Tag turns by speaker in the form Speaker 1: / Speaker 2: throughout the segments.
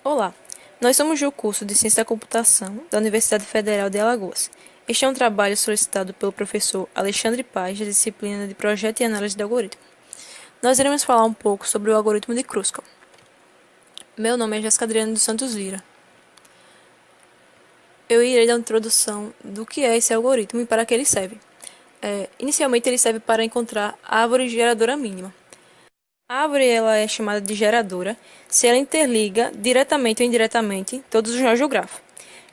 Speaker 1: Olá, nós somos do curso de Ciência da Computação da Universidade Federal de Alagoas. Este é um trabalho solicitado pelo professor Alexandre Paz, da disciplina de Projeto e Análise de Algoritmo. Nós iremos falar um pouco sobre o algoritmo de Kruskal. Meu nome é Jéssica Adriana dos Santos Lira. Eu irei dar uma introdução do que é esse algoritmo e para que ele serve. Inicialmente, ele serve para encontrar a árvore geradora mínima. A árvore ela é chamada de geradora se ela interliga, diretamente ou indiretamente, todos os nós do grafo.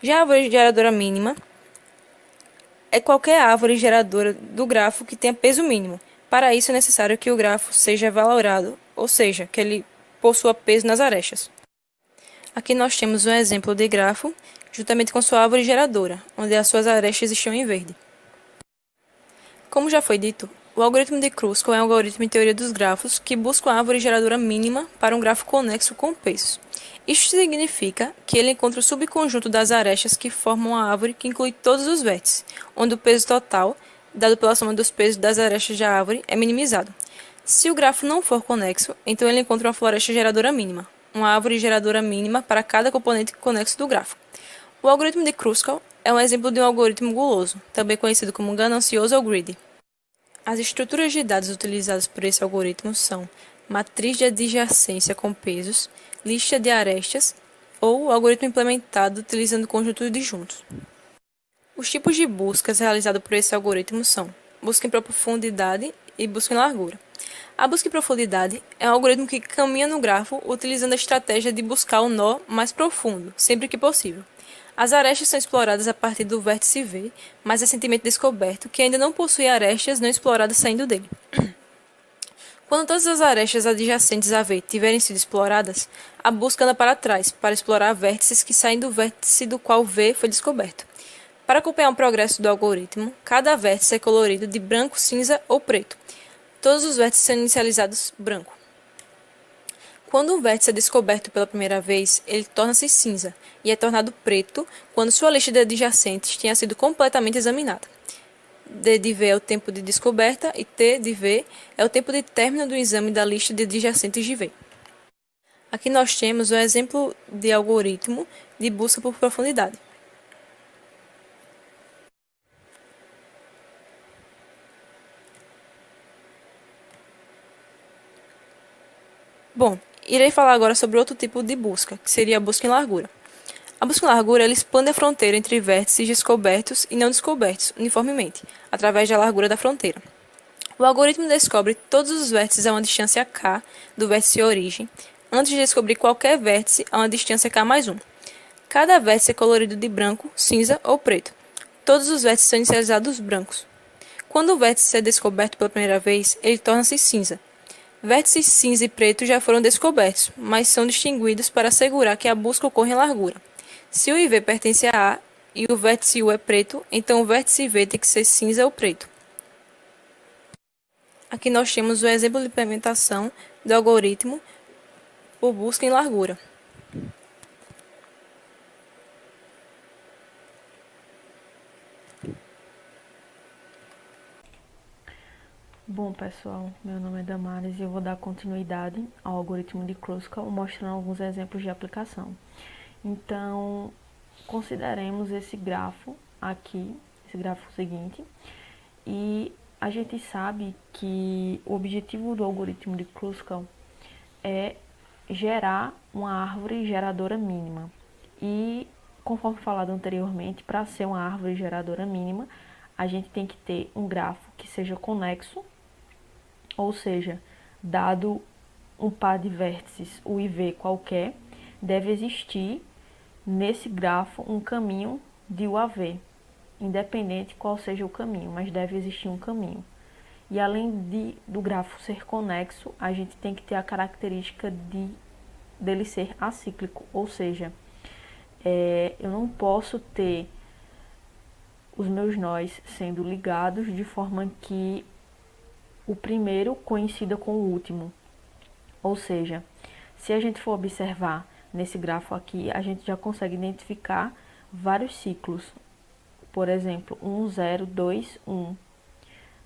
Speaker 1: Já a árvore geradora mínima é qualquer árvore geradora do grafo que tenha peso mínimo. Para isso é necessário que o grafo seja valorado, ou seja, que ele possua peso nas arestas. Aqui nós temos um exemplo de grafo, juntamente com sua árvore geradora, onde as suas arestas estão em verde. Como já foi dito, o algoritmo de Kruskal é um algoritmo em teoria dos grafos que busca a árvore geradora mínima para um grafo conexo com pesos. Isto significa que ele encontra o subconjunto das arestas que formam a árvore que inclui todos os vértices, onde o peso total, dado pela soma dos pesos das arestas da árvore, é minimizado. Se o grafo não for conexo, então ele encontra uma floresta geradora mínima, uma árvore geradora mínima para cada componente conexo do grafo. O algoritmo de Kruskal é um exemplo de um algoritmo guloso, também conhecido como ganancioso ou greedy. As estruturas de dados utilizadas por esse algoritmo são matriz de adjacência com pesos, lista de arestas ou algoritmo implementado utilizando conjunto de juntos. Os tipos de buscas realizados por esse algoritmo são busca em profundidade e busca em largura. A busca em profundidade é um algoritmo que caminha no grafo utilizando a estratégia de buscar o nó mais profundo, sempre que possível. As arestas são exploradas a partir do vértice V, mais recentemente descoberto, que ainda não possui arestas não exploradas saindo dele. Quando todas as arestas adjacentes a V tiverem sido exploradas, a busca anda para trás, para explorar vértices que saem do vértice do qual V foi descoberto. Para acompanhar o progresso do algoritmo, cada vértice é colorido de branco, cinza ou preto. Todos os vértices são inicializados branco. Quando um vértice é descoberto pela primeira vez, ele torna-se cinza e é tornado preto quando sua lista de adjacentes tenha sido completamente examinada. D de V é o tempo de descoberta e T de V é o tempo de término do exame da lista de adjacentes de V. Aqui nós temos o exemplo de algoritmo de busca por profundidade. Bom, irei falar agora sobre outro tipo de busca, que seria a busca em largura. A busca em largura ela expande a fronteira entre vértices descobertos e não descobertos uniformemente, através da largura da fronteira. O algoritmo descobre todos os vértices a uma distância k do vértice origem, antes de descobrir qualquer vértice a uma distância k mais 1. Cada vértice é colorido de branco, cinza ou preto. Todos os vértices são inicializados brancos. Quando o vértice é descoberto pela primeira vez, ele torna-se cinza. Vértices cinza e preto já foram descobertos, mas são distinguidos para assegurar que a busca ocorre em largura. Se o IV pertence a A e o vértice U é preto, então o vértice V tem que ser cinza ou preto. Aqui nós temos o exemplo de implementação do algoritmo por busca em largura.
Speaker 2: Bom, pessoal, meu nome é Damares e eu vou dar continuidade ao algoritmo de Kruskal, mostrando alguns exemplos de aplicação. Então, consideremos esse grafo aqui, esse gráfico seguinte, e a gente sabe que o objetivo do algoritmo de Kruskal é gerar uma árvore geradora mínima. E, conforme falado anteriormente, para ser uma árvore geradora mínima, a gente tem que ter um grafo que seja conexo, ou seja, dado um par de vértices U e V qualquer, deve existir nesse grafo um caminho de U a V, independente qual seja o caminho, mas deve existir um caminho. E além do grafo ser conexo, a gente tem que ter a característica dele ser acíclico, ou seja, eu não posso ter os meus nós sendo ligados de forma que o primeiro coincida com o último. Ou seja, se a gente for observar nesse grafo aqui, a gente já consegue identificar vários ciclos. Por exemplo, 1, 0, 2, 1,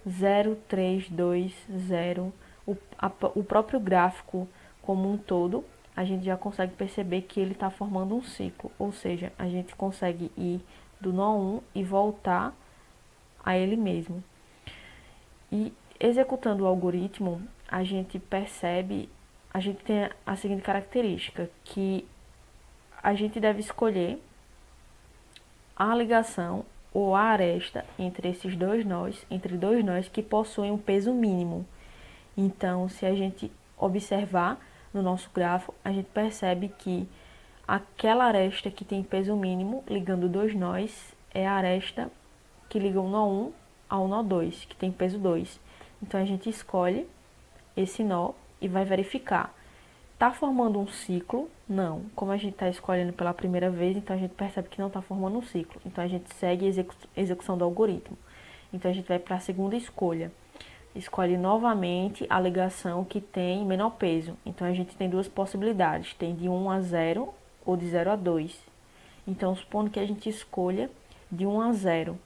Speaker 2: 0, 3, 2, 0. O próprio gráfico como um todo a gente já consegue perceber que ele está formando um ciclo, ou seja, a gente consegue ir do nó 1 e voltar a ele mesmo. E executando o algoritmo, a gente percebe, a gente tem a seguinte característica, que a gente deve escolher a ligação ou a aresta entre esses dois nós, entre dois nós que possuem um peso mínimo. Então, se a gente observar no nosso grafo, a gente percebe que aquela aresta que tem peso mínimo, ligando dois nós, é a aresta que liga o nó 1 ao nó 2, que tem peso 2. Então, a gente escolhe esse nó e vai verificar. Está formando um ciclo? Não. Como a gente está escolhendo pela primeira vez, então a gente percebe que não está formando um ciclo. Então, a gente segue a execução do algoritmo. Então, a gente vai para a segunda escolha. Escolhe novamente a ligação que tem menor peso. Então, a gente tem duas possibilidades. Tem de 1 a 0 ou de 0 a 2. Então, supondo que a gente escolha de 1 a 0.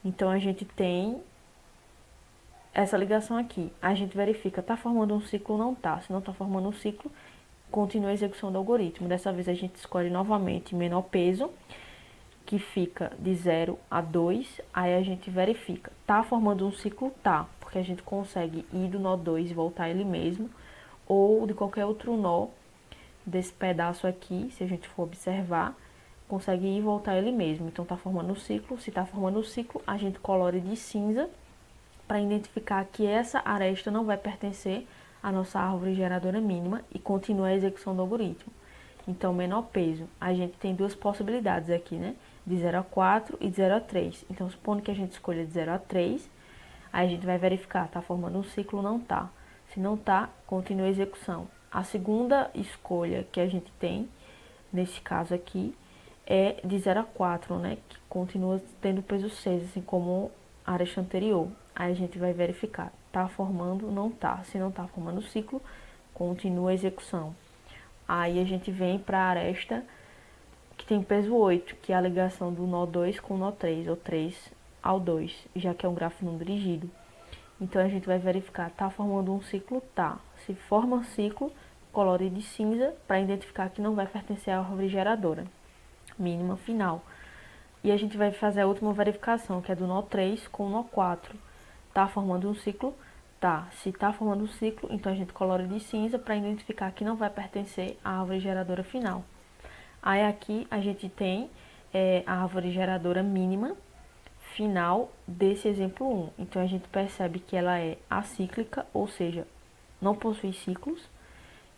Speaker 2: Então, a gente tem essa ligação aqui. A gente verifica, está formando um ciclo ou não está. Se não está formando um ciclo, continua a execução do algoritmo. Dessa vez, a gente escolhe novamente menor peso, que fica de 0 a 2, aí a gente verifica. Tá formando um ciclo? Tá, porque a gente consegue ir do nó 2 e voltar ele mesmo, ou de qualquer outro nó desse pedaço aqui, se a gente for observar, consegue ir e voltar ele mesmo. Então tá formando um ciclo. Se tá formando um ciclo, a gente colore de cinza para identificar que essa aresta não vai pertencer à nossa árvore geradora mínima e continua a execução do algoritmo. Então, menor peso, a gente tem duas possibilidades aqui, né? De 0 a 4 e de 0 a 3. Então, supondo que a gente escolha de 0 a 3, aí a gente vai verificar, tá formando um ciclo ou não tá. Se não tá, continua a execução. A segunda escolha que a gente tem, nesse caso aqui, é de 0 a 4, né? Que continua tendo peso 6, assim como a aresta anterior. Aí a gente vai verificar, tá formando, não tá. Se não tá formando o ciclo, continua a execução. Aí a gente vem para a aresta que tem peso 8, que é a ligação do nó 2 com o nó 3, ou 3 ao 2, já que é um grafo não dirigido. Então a gente vai verificar, tá formando um ciclo? Tá. Se forma um ciclo, colore de cinza para identificar que não vai pertencer à árvore geradora mínima final. E a gente vai fazer a última verificação, que é do nó 3 com o nó 4. Tá formando um ciclo? Tá. Se tá formando um ciclo, então a gente colore de cinza para identificar que não vai pertencer à árvore geradora final. Aí aqui a gente tem a árvore geradora mínima final desse exemplo 1. Então a gente percebe que ela é acíclica, ou seja, não possui ciclos,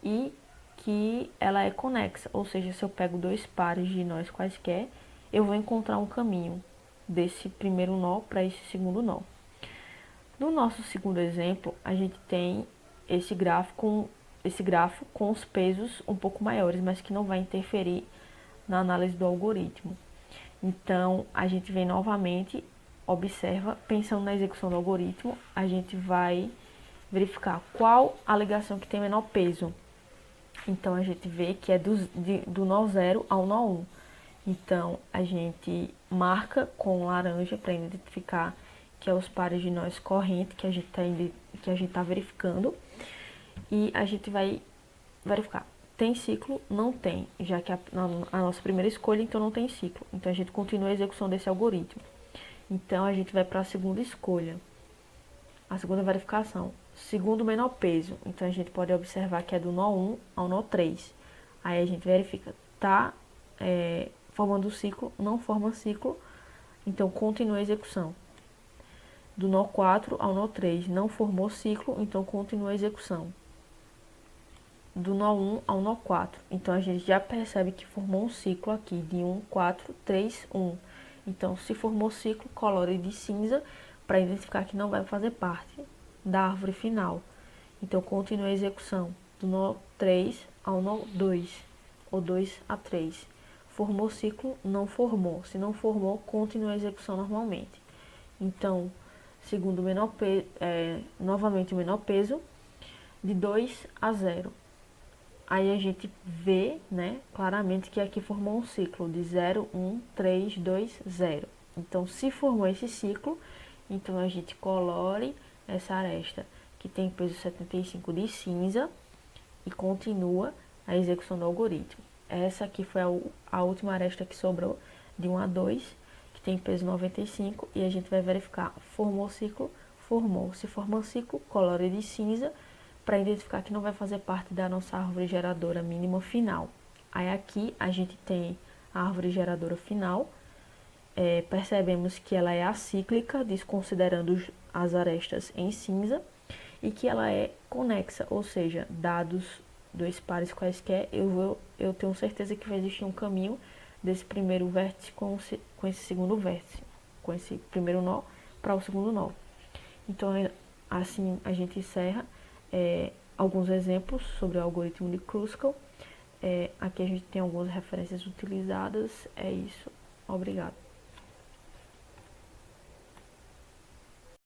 Speaker 2: e que ela é conexa, ou seja, se eu pego dois pares de nós quaisquer, eu vou encontrar um caminho desse primeiro nó para esse segundo nó. No nosso segundo exemplo, a gente tem esse grafo com os pesos um pouco maiores, mas que não vai interferir na análise do algoritmo. Então, a gente vem novamente, observa, pensando na execução do algoritmo, a gente vai verificar qual a ligação que tem menor peso. Então, a gente vê que é do nó 0 ao nó 1. Então, a gente marca com laranja para identificar que é os pares de nós corrente que a gente tá verificando. E a gente vai verificar. Tem ciclo? Não tem, já que a nossa primeira escolha, então não tem ciclo. Então a gente continua a execução desse algoritmo. Então a gente vai para a segunda escolha, a segunda verificação. Segundo menor peso, então a gente pode observar que é do nó 1 ao nó 3. Aí a gente verifica, tá formando ciclo, não forma ciclo, então continua a execução. Do nó 4 ao nó 3, não formou ciclo, então continua a execução. Do nó 1 ao nó 4. Então, a gente já percebe que formou um ciclo aqui de 1, 4, 3, 1. Então, se formou ciclo, colore de cinza para identificar que não vai fazer parte da árvore final. Então, continua a execução do nó 3 ao nó 2, ou 2 a 3. Formou ciclo, não formou. Se não formou, continua a execução normalmente. Então, segundo o menor peso, novamente o menor peso, de 2 a 0. Aí a gente vê, né, claramente que aqui formou um ciclo de 0, 1, 3, 2, 0. Então, se formou esse ciclo, então a gente colore essa aresta que tem peso 75 de cinza e continua a execução do algoritmo. Essa aqui foi a última aresta que sobrou, de 1 a 2, que tem peso 95, e a gente vai verificar, formou ciclo, formou. Se formou ciclo, colore de cinza, para identificar que não vai fazer parte da nossa árvore geradora mínima final. Aí aqui a gente tem a árvore geradora final, percebemos que ela é acíclica, desconsiderando as arestas em cinza, e que ela é conexa, ou seja, dados dois pares quaisquer, eu tenho certeza que vai existir um caminho desse primeiro vértice com esse segundo vértice, com esse primeiro nó para o segundo nó. Então, assim a gente encerra alguns exemplos sobre o algoritmo de Kruskal. Aqui a gente tem algumas referências utilizadas. É isso. Obrigado.